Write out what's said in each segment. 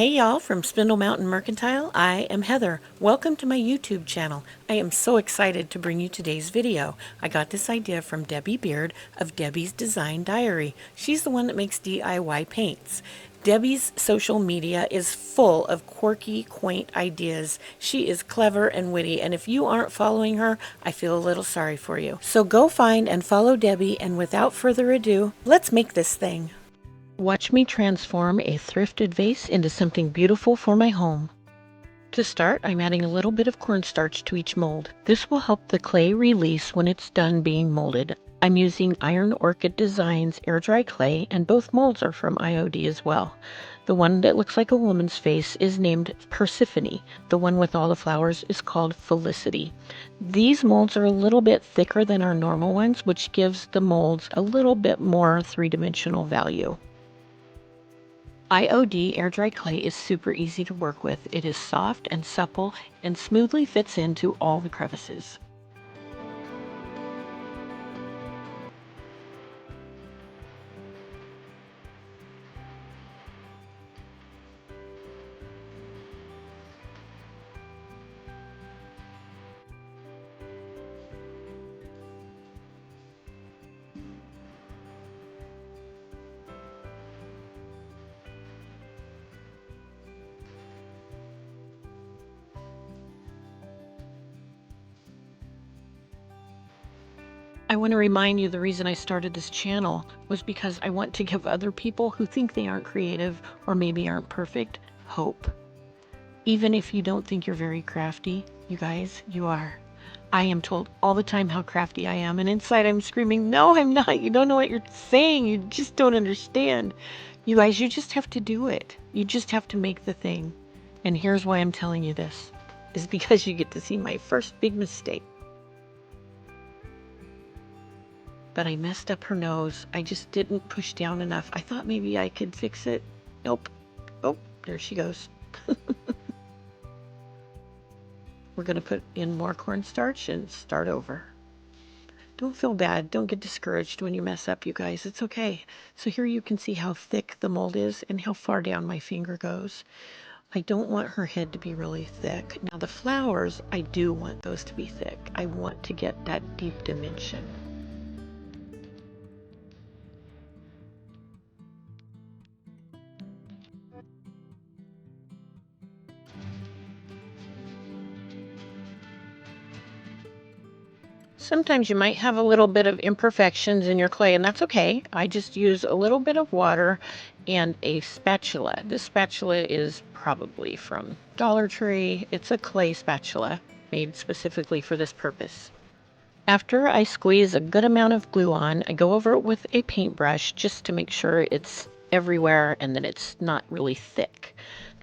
Hey y'all from Spindle Mountain Mercantile, I am Heather. Welcome to my YouTube channel. I am so excited to bring you today's video. I got this idea from Debi Beard of Debi's Design Diary. She's the one that makes DIY paints. Debi's social media is full of quirky, quaint ideas. She is clever and witty, and if you aren't following her, I feel a little sorry for you. So go find and follow Debi, and without further ado, let's make this thing. Watch me transform a thrifted vase into something beautiful for my home. To start, I'm adding a little bit of cornstarch to each mold. This will help the clay release when it's done being molded. I'm using Iron Orchid Designs air dry clay, and both molds are from IOD as well. The one that looks like a woman's face is named Persephone. The one with all the flowers is called Felicite. These molds are a little bit thicker than our normal ones, which gives the molds a little bit more three-dimensional value. IOD air dry clay is super easy to work with. It is soft and supple and smoothly fits into all the crevices. I want to remind you the reason I started this channel was because I want to give other people who think they aren't creative or maybe aren't perfect hope. Even if you don't think you're very crafty, you guys, you are. I am told all the time how crafty I am, and inside I'm screaming, no, I'm not. You don't know what you're saying. You just don't understand. You guys, you just have to do it. You just have to make the thing. And here's why I'm telling you this, is because you get to see my first big mistake. But I messed up her nose. I just didn't push down enough. I thought maybe I could fix it. Nope. Oh, there she goes. We're going to put in more cornstarch and start over. Don't feel bad. Don't get discouraged when you mess up, you guys. It's okay. So here you can see how thick the mold is and how far down my finger goes. I don't want her head to be really thick. Now the flowers, I do want those to be thick. I want to get that deep dimension. Sometimes you might have a little bit of imperfections in your clay, and that's okay. I just use a little bit of water and a spatula. This spatula is probably from Dollar Tree. It's a clay spatula made specifically for this purpose. After I squeeze a good amount of glue on, I go over it with a paintbrush just to make sure it's everywhere and that it's not really thick.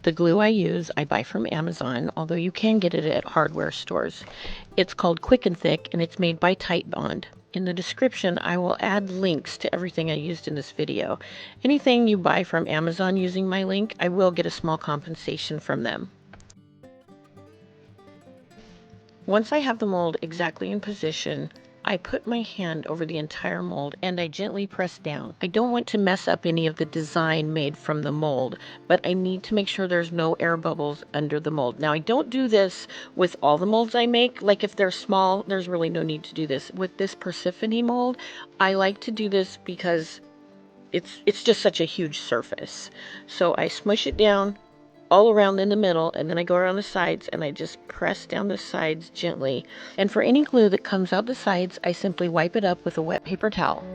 The glue I use, I buy from Amazon, although you can get it at hardware stores. It's called Quick and Thick, and it's made by Titebond. In the description, I will add links to everything I used in this video. Anything you buy from Amazon using my link, I will get a small compensation from them. Once I have the mold exactly in position, I put my hand over the entire mold and I gently press down. I don't want to mess up any of the design made from the mold, but I need to make sure there's no air bubbles under the mold. Now I don't do this with all the molds I make. Like if they're small, there's really no need to do this. With this Persephone mold, I like to do this because it's just such a huge surface. So I smush it down all around in the middle, and then I go around the sides and I just press down the sides gently. And for any glue that comes out the sides, I simply wipe it up with a wet paper towel.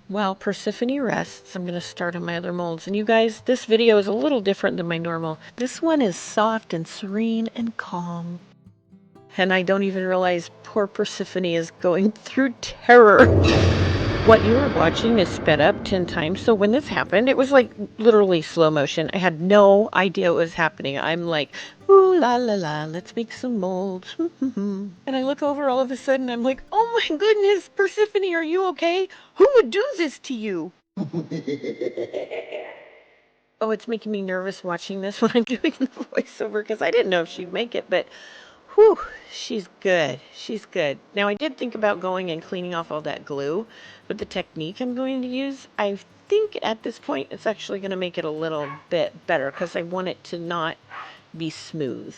While Persephone rests, I'm going to start on my other molds. And you guys, this video is a little different than my normal. This one is soft and serene and calm. And I don't even realize poor Persephone is going through terror. What you are watching is sped up 10 times. So when this happened, it was like literally slow motion. I had no idea what was happening. I'm like, ooh la la la, let's make some molds. And I look over all of a sudden, I'm like, oh my goodness, Persephone, are you okay? Who would do this to you? Oh, it's making me nervous watching this when I'm doing the voiceover because I didn't know if she'd make it, but Whew, she's good. She's good. Now, I did think about going and cleaning off all that glue, but the technique I'm going to use, I think at this point it's actually going to make it a little bit better because I want it to not be smooth.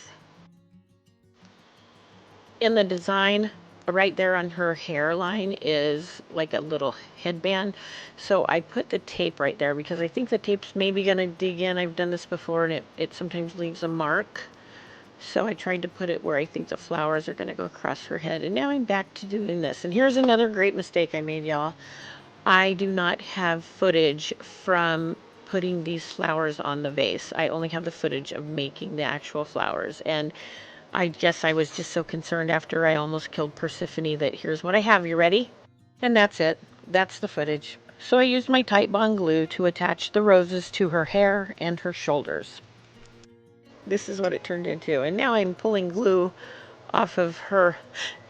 In the design, right there on her hairline is like a little headband. So I put the tape right there because I think the tape's maybe going to dig in. I've done this before and it sometimes leaves a mark. So I tried to put it where I think the flowers are going to go across her head. And now I'm back to doing this. And here's another great mistake I made, y'all. I do not have footage from putting these flowers on the vase. I only have the footage of making the actual flowers. And I guess I was just so concerned after I almost killed Persephone that here's what I have. You ready? And that's it. That's the footage. So I used my Titebond glue to attach the roses to her hair and her shoulders. This is what it turned into. And now I'm pulling glue off of her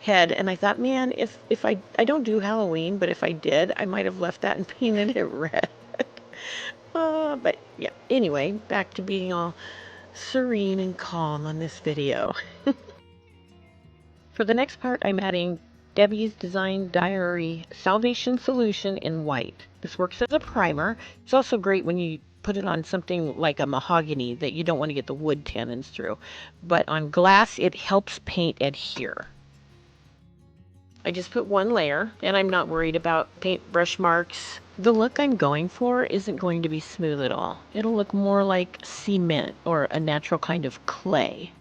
head. And I thought, man, if I don't do Halloween, but if I did, I might have left that and painted it red. But yeah, anyway, back to being all serene and calm on this video. For the next part, I'm adding Debi's Design Diary Salvation Solution in white. This works as a primer. It's also great when you put it on something like a mahogany that you don't want to get the wood tannins through. But on glass, it helps paint adhere. I just put one layer, and I'm not worried about paintbrush marks. The look I'm going for isn't going to be smooth at all. It'll look more like cement or a natural kind of clay.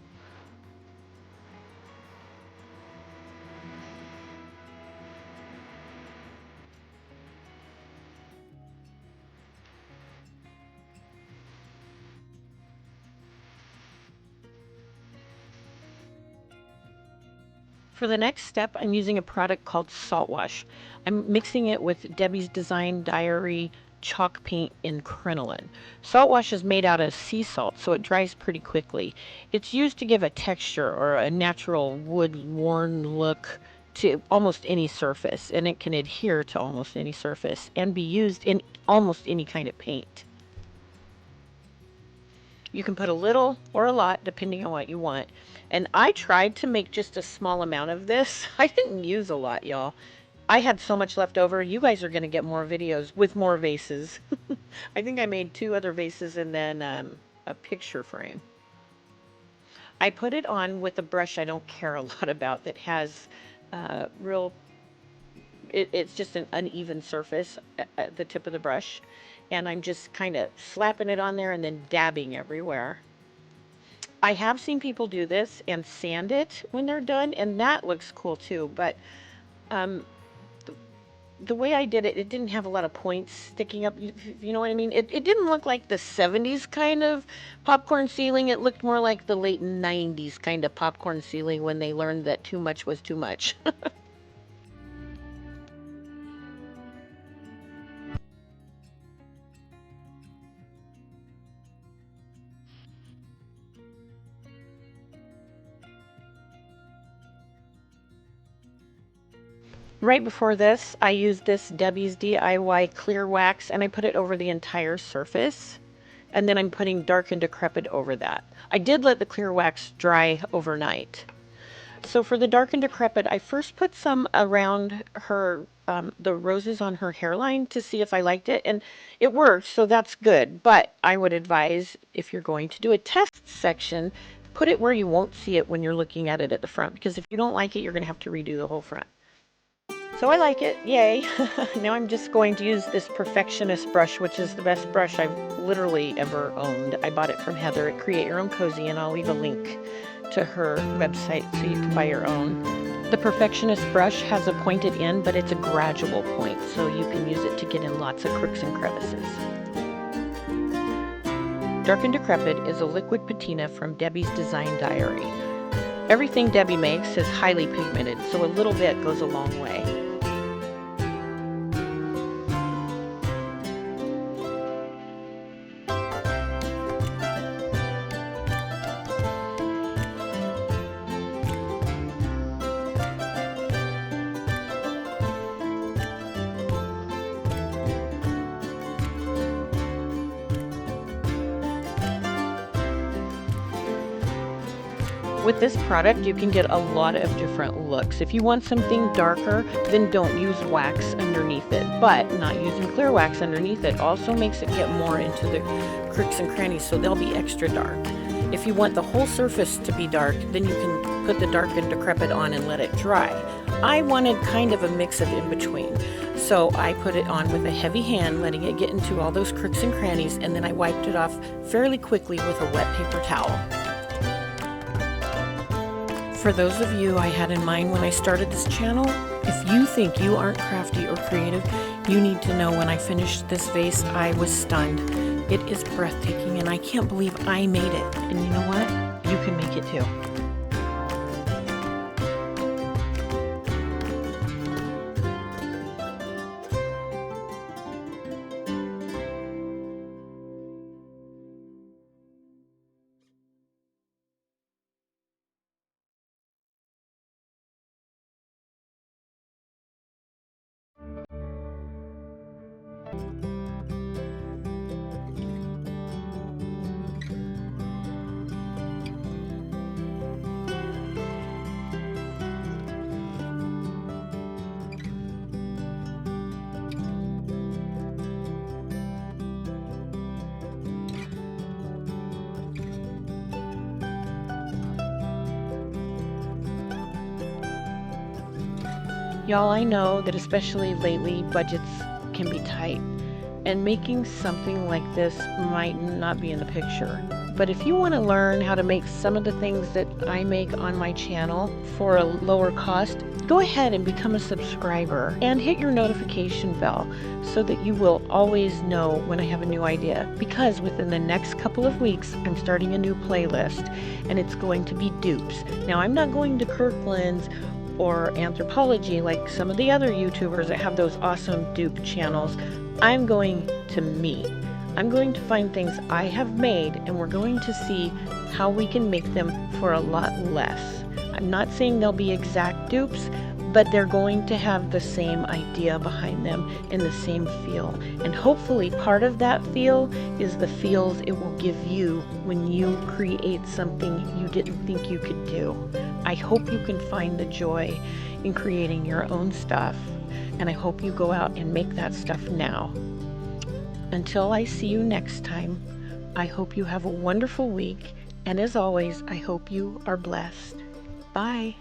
For the next step, I'm using a product called Salt Wash. I'm mixing it with Debi's Design Diary chalk paint in crinoline. Salt wash is made out of sea salt, so it dries pretty quickly. It's used to give a texture or a natural wood-worn look to almost any surface, and it can adhere to almost any surface and be used in almost any kind of paint. You can put a little or a lot depending on what you want. And I tried to make just a small amount of this. I didn't use a lot, y'all. I had so much left over. You guys are going to get more videos with more vases. I think I made 2 other vases and then a picture frame. I put it on with a brush I don't care a lot about that has it's just an uneven surface at the tip of the brush. And I'm just kind of slapping it on there and then dabbing everywhere. I have seen people do this and sand it when they're done, and that looks cool too, but the way I did it, it didn't have a lot of points sticking up, you know what I mean? It didn't look like the 70s kind of popcorn ceiling. It looked more like the late 90s kind of popcorn ceiling when they learned that too much was too much. Right before this, I used this Debi's DIY clear wax and I put it over the entire surface. And then I'm putting Dark and Decrepit over that. I did let the clear wax dry overnight. So for the Dark and Decrepit, I first put some around her, the roses on her hairline to see if I liked it. And it worked, so that's good. But I would advise, if you're going to do a test section, put it where you won't see it when you're looking at it at the front. Because if you don't like it, you're going to have to redo the whole front. So I like it, yay. Now I'm just going to use this Perfectionist brush, which is the best brush I've literally ever owned. I bought it from Heather at Create Your Own Cozy, and I'll leave a link to her website so you can buy your own. The Perfectionist brush has a pointed end, but it's a gradual point, so you can use it to get in lots of crooks and crevices. Dark and Decrepit is a liquid patina from Debi's Design Diary. Everything Debi makes is highly pigmented, so a little bit goes a long way. With this product, you can get a lot of different looks. If you want something darker, then don't use wax underneath it. But not using clear wax underneath it also makes it get more into the crooks and crannies, so they'll be extra dark. If you want the whole surface to be dark, then you can put the dark and decrepit on and let it dry. I wanted kind of a mix of in between. So I put it on with a heavy hand, letting it get into all those crooks and crannies, and then I wiped it off fairly quickly with a wet paper towel. For those of you I had in mind when I started this channel, if you think you aren't crafty or creative, you need to know when I finished this vase, I was stunned. It is breathtaking and I can't believe I made it. And you know what? You can make it too. Y'all, I know that especially lately, budgets can be tight, and making something like this might not be in the picture. But if you want to learn how to make some of the things that I make on my channel for a lower cost, go ahead and become a subscriber and hit your notification bell so that you will always know when I have a new idea. Because within the next couple of weeks, I'm starting a new playlist, and it's going to be dupes. Now, I'm not going to Kirkland's or Anthropology like some of the other YouTubers that have those awesome dupe channels. I'm going to me. I'm going to find things I have made, and we're going to see how we can make them for a lot less. I'm not saying they'll be exact dupes, but they're going to have the same idea behind them and the same feel. And hopefully part of that feel is the feels it will give you when you create something you didn't think you could do. I hope you can find the joy in creating your own stuff, and I hope you go out and make that stuff now. Until I see you next time, I hope you have a wonderful week, and as always, I hope you are blessed. Bye.